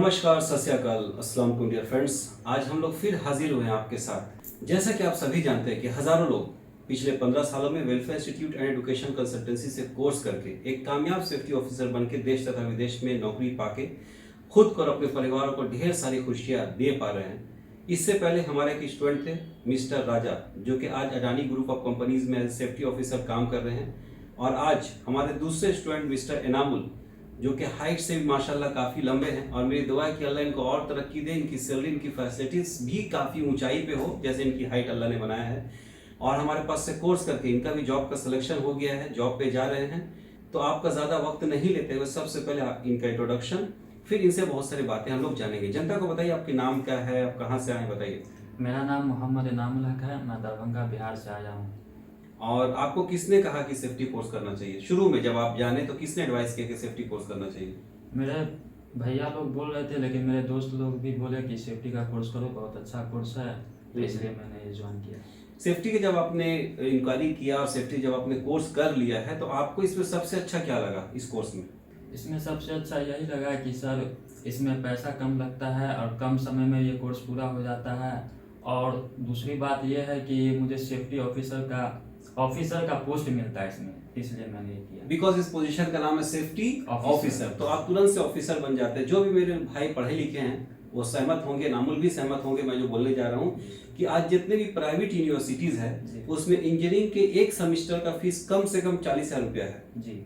नमस्कार, सत श्री अकाल, अस्सलाम वालेकुम डियर फ्रेंड्स। आज हम लोग फिर हाजिर हुए हैं आपके साथ। जैसा कि आप सभी जानते हैं कि हजारों लोग पिछले 15 सालों में welfare institute and education consultancy से कोर्स करके एक कामयाब सेफ्टी ऑफिसर बन के देश तथा विदेश में नौकरी पाके खुद को और अपने परिवारों को ढेर सारी खुशियां दे पा रहे हैं। इससे पहले हमारे एक स्टूडेंट थे मिस्टर राजा, जो कि आज अडानी ग्रुप ऑफ कंपनीज में सेफ्टी ऑफिसर काम कर रहे हैं। और आज हमारे दूसरे स्टूडेंट मिस्टर एनामुल, जो कि हाइट से भी माशाल्लाह काफ़ी लंबे हैं, और मेरी दुआ है कि अल्लाह इनको और तरक्की दे, इनकी सैलरी, इनकी फैसिलिटीज़ भी काफ़ी ऊंचाई पे हो जैसे इनकी हाइट अल्लाह ने बनाया है। और हमारे पास से कोर्स करके इनका भी जॉब का सिलेक्शन हो गया है, जॉब पे जा रहे हैं। तो आपका ज़्यादा वक्त नहीं लेते हुए सबसे पहले इनका इंट्रोडक्शन, फिर इनसे बहुत सारी बातें हम लोग जानेंगे। जनता को बताइए आपके नाम क्या है, आप कहाँ से आए, बताइए। मेरा नाम मोहम्मद इनामुल हक है। मैं दरभंगा बिहार से आया हूँ। और आपको किसने कहा कि सेफ्टी कोर्स करना चाहिए? शुरू में जब आप जाने तो किसने एडवाइस किया कि सेफ्टी कोर्स करना चाहिए? मेरे भैया लोग बोल रहे थे, लेकिन मेरे दोस्त लोग भी बोले कि सेफ्टी का कोर्स करो, बहुत अच्छा कोर्स है, तो इसलिए मैंने ये ज्वाइन किया। सेफ्टी के जब आपने इंक्वायरी किया और सेफ्टी जब आपने कोर्स कर लिया है, तो आपको इसमें सबसे अच्छा क्या लगा इस कोर्स में? इसमें सबसे अच्छा यही लगा कि सर इसमें पैसा कम लगता है और कम समय में ये कोर्स पूरा हो जाता है। और दूसरी बात यह है कि मुझे सेफ्टी ऑफिसर का पोस्ट मिलता है इसमें, इसलिए मैंने ये किया। बिकॉज इस पोजीशन का नाम है सेफ्टी ऑफिसर, तो आप तुरंत से ऑफिसर बन जाते हैं। जो भी मेरे भाई पढ़े लिखे हैं वो सहमत होंगे, नामुल भी सहमत होंगे मैं जो बोलने जा रहा हूँ कि आज जितने भी प्राइवेट यूनिवर्सिटीज है उसमें इंजीनियरिंग के एक सेमेस्टर का फीस कम से कम 40,000 रुपया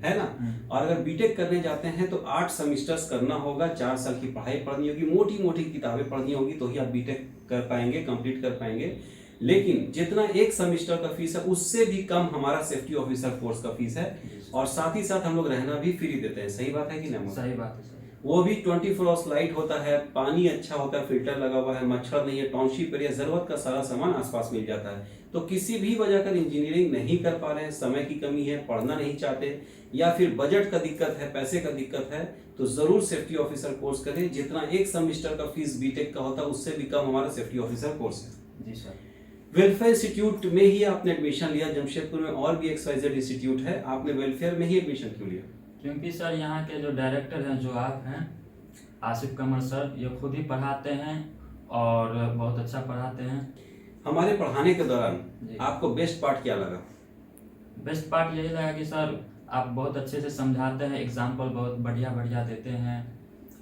है ना। और अगर बीटेक करने जाते हैं तो 8 सेमेस्टर्स करना होगा, 4 साल की पढ़ाई पढ़नी होगी, मोटी मोटी किताबें पढ़नी होगी, तो ही आप बीटेक कर पाएंगे, कंप्लीट कर पाएंगे। लेकिन जितना एक सेमेस्टर का फीस है उससे भी कम हमारा सेफ्टी ऑफिसर कोर्स का फीस है। और साथ ही साथ हम लोग रहना भी फ्री देते हैं। सही बात है कि नहीं? सही बात है। वो भी 24 आवर्स लाइट होता है, पानी अच्छा होता है, फिल्टर लगा हुआ है, मच्छर नहीं है, टाउनशिप एरिया, जरूरत का सारा सामान आसपास मिल जाता है। तो किसी भी वजह कर इंजीनियरिंग नहीं कर पा रहे हैं, समय की कमी है, पढ़ना नहीं चाहते, या फिर बजट का दिक्कत है, पैसे का दिक्कत है, तो जरूर सेफ्टी ऑफिसर कोर्स करें। जितना एक सेमेस्टर का फीस बीटेक का होता है उससे भी कम हमारा सेफ्टी ऑफिसर कोर्स है। जी सर। वेलफेयर इंस्टीट्यूट में ही आपने एडमिशन लिया? जमशेदपुर में और भी XYZ इंस्टीट्यूट है, आपने वेलफेयर में ही एडमिशन क्यों लिया? क्योंकि सर यहाँ के जो डायरेक्टर हैं, जो आप हैं आसिफ कमर सर, ये खुद ही पढ़ाते हैं और बहुत अच्छा पढ़ाते हैं। हमारे पढ़ाने के दौरान आपको बेस्ट पार्ट क्या लगा? बेस्ट पार्ट यही लगा कि सर आप बहुत अच्छे से समझाते हैं, एग्जाम्पल बहुत बढ़िया बढ़िया देते हैं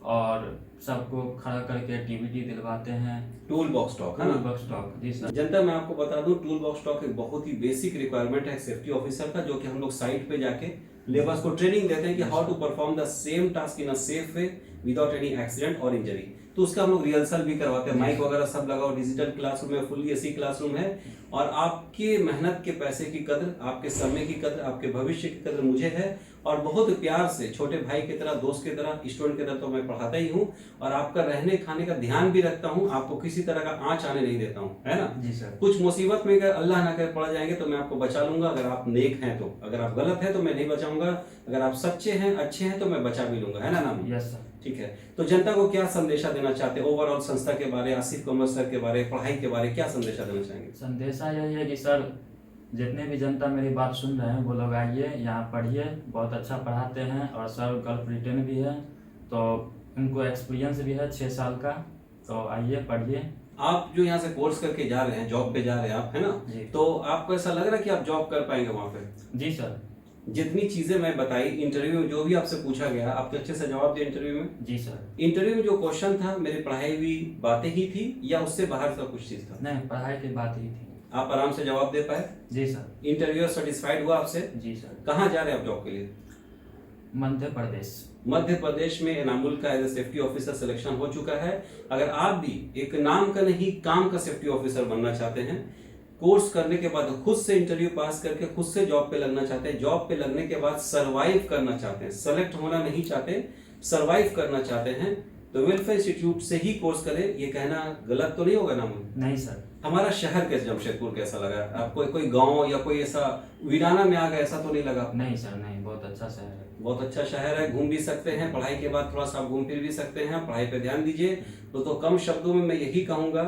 और सबको खड़ा करके एक्टिविटी दिलवाते हैं। टूल बॉक्स टॉक है ना? टूल बॉक्स टॉक, जी सर। जनता मैं आपको बता दूं, टूल बॉक्स टॉक एक बहुत ही बेसिक रिक्वायरमेंट है सेफ्टी ऑफिसर का, जो कि हम लोग साइट पे जाके लेबर्स को ट्रेनिंग देते हैं कि how to perform the same task in a safe way without any accident और इंजरी। तो उसका हम लोग रिहर्सल भी करवाते हैं, माइक वगैरह सब लगाओ, डिजिटल क्लासरूम है, फुल्ली AC क्लासरूम है। और आपके मेहनत के पैसे की कदर, आपके समय की कदर, आपके भविष्य की कदर मुझे है। और बहुत प्यार से छोटे भाई की तरह, दोस्त की तरह, स्टूडेंट की तरह तो मैं पढ़ाता ही हूँ, और आपका रहने खाने का ध्यान भी रखता हूँ, आपको किसी तरह का आँच आने नहीं देता हूँ, है ना? जी सर। कुछ मुसीबत में अगर अल्लाह ना करे पड़ जाएंगे तो मैं आपको बचा लूंगा, अगर आप नेक हैं तो। अगर आप गलत हैं तो मैं नहीं बचाऊंगा, अगर आप सच्चे हैं, अच्छे हैं, तो मैं बचा भी लूंगा, है ना नाम? Yes sir. ठीक है। तो जनता को क्या संदेशा देना चाहते हैं ओवरऑल संस्था के बारे, आसिफ कमर सर के बारे, पढ़ाई के बारे, क्या संदेशा देना चाहेंगे? संदेशा यही है कि सर जितने भी जनता मेरी बात सुन रहे हैं वो लोग आइए, यहाँ पढ़िए, बहुत अच्छा पढ़ाते हैं। और सर गल्फ रिटर्न भी है, तो उनको एक्सपीरियंस भी है 6 साल का, तो आइए पढ़िए। आप जो यहाँ से कोर्स करके जा रहे हैं, जॉब पे जा रहे हैं आप, है ना? तो आपको ऐसा लग रहा है कि आप जॉब कर पाएंगे वहाँ पे? जी सर। जितनी चीजें मैं बताई इंटरव्यू में, जो भी आपसे पूछा गया, आपने अच्छे से जवाब दिया इंटरव्यू में? जी सर। इंटरव्यू में जो क्वेश्चन था, मेरी पढ़ाई हुई बातें ही थी या उससे बाहर का कुछ चीज था? नहीं, पढ़ाई की बात ही थी। आप आराम से जवाब दे पाए? जी सर। इंटरव्यूअर सेटिस्फाइड हुआ आपसे? जी सर। कहाँ जा रहे हैं आप जॉब के लिए? मध्य प्रदेश। मध्य प्रदेश में एनामुल का as a safety officer selection हो चुका है। अगर आप भी एक नाम का नहीं काम का सेफ्टी ऑफिसर बनना चाहते हैं, कोर्स करने के बाद खुद से इंटरव्यू पास करके खुद से जॉब पे लगना चाहते हैं, जॉब पे लगने के बाद सरवाइव करना चाहते हैं, सेलेक्ट होना नहीं चाहते, सरवाइव करना चाहते हैं, तो वेलफेयर इंस्टीट्यूट से ही कोर्स करें। ये कहना गलत तो नहीं होगा नामुल? नहीं सर। हमारा शहर कैसे, जमशेदपुर कैसा लगा आपको? कोई गांव या कोई ऐसा वीराना में आ गया ऐसा तो नहीं लगा? नहीं सर, नहीं, बहुत अच्छा शहर है। बहुत अच्छा शहर है, घूम भी सकते हैं, पढ़ाई के बाद थोड़ा सा घूम फिर भी सकते हैं, पढ़ाई पे ध्यान दीजिए। तो कम शब्दों में मैं यही कहूंगा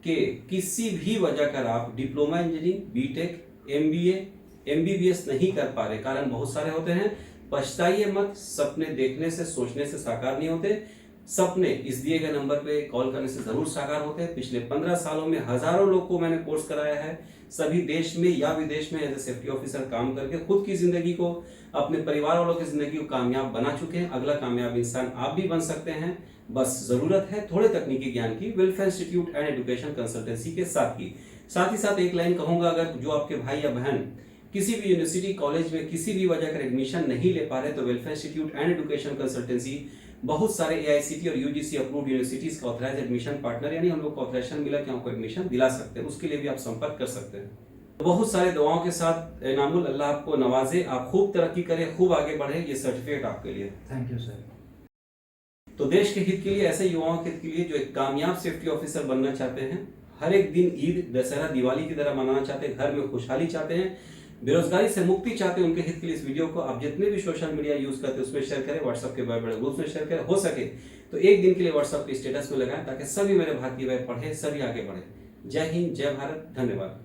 कि किसी भी वजह कर आप diploma engineering, BTech, MBA, MBBS नहीं कर पा रहे, कारण बहुत सारे होते हैं, पछताइए मत। सपने देखने से, सोचने से साकार नहीं होते। सपने इस दिए गए नंबर पे कॉल करने से जरूर साकार होते हैं। पिछले 15 सालों में हजारों लोग को मैंने कोर्स कराया है, सभी देश में या विदेश में एज ए सेफ्टी ऑफिसर काम करके खुद की जिंदगी को, अपने परिवार वालों की जिंदगी को कामयाब बना चुके हैं। अगला कामयाब इंसान आप भी बन सकते हैं, बस जरूरत है थोड़े तकनीकी ज्ञान की, welfare institute and education consultancy के साथ की। साथ ही साथ एक लाइन कहूंगा, अगर जो आपके भाई या बहन किसी भी यूनिवर्सिटी कॉलेज में किसी भी वजह कर एडमिशन नहीं ले पा रहे, तो welfare institute and education consultancy बहुत सारे एआईसीटी और यूजीसी अप्रूव्ड यूनिवर्सिटीज का ऑथराइज एडमिशन पार्टनर, यानी हम लोग को ऑथराइजेशन मिला कि हमको एडमिशन दिला सकते हैं, उसके लिए भी आप संपर्क कर सकते हैं। बहुत सारे दुआओं के साथ इनामुल, अल्लाह आपको नवाजे, आप खूब तरक्की करें, खूब आगे बढ़े, ये सर्टिफिकेट आपके लिए। Thank you sir. तो देश के हित के लिए, ऐसे युवाओं के हित के लिए जो एक कामयाब सेफ्टी ऑफिसर बनना चाहते हैं, हर एक दिन ईद, दशहरा, दिवाली की तरह मनाना चाहते हैं, घर में खुशहाली चाहते हैं, बेरोजगारी से मुक्ति चाहते हैं, उनके हित के लिए इस वीडियो को आप जितने भी सोशल मीडिया यूज करते हैं उसमें शेयर करें, व्हाट्सएप के बड़े बड़े ग्रुप में शेयर करें, हो सके तो एक दिन के लिए व्हाट्सएप के स्टेटस में लगाएं ताकि सभी मेरे भारतीय भाई पढ़े, सभी आगे बढ़े। जय हिंद, जय भारत, धन्यवाद।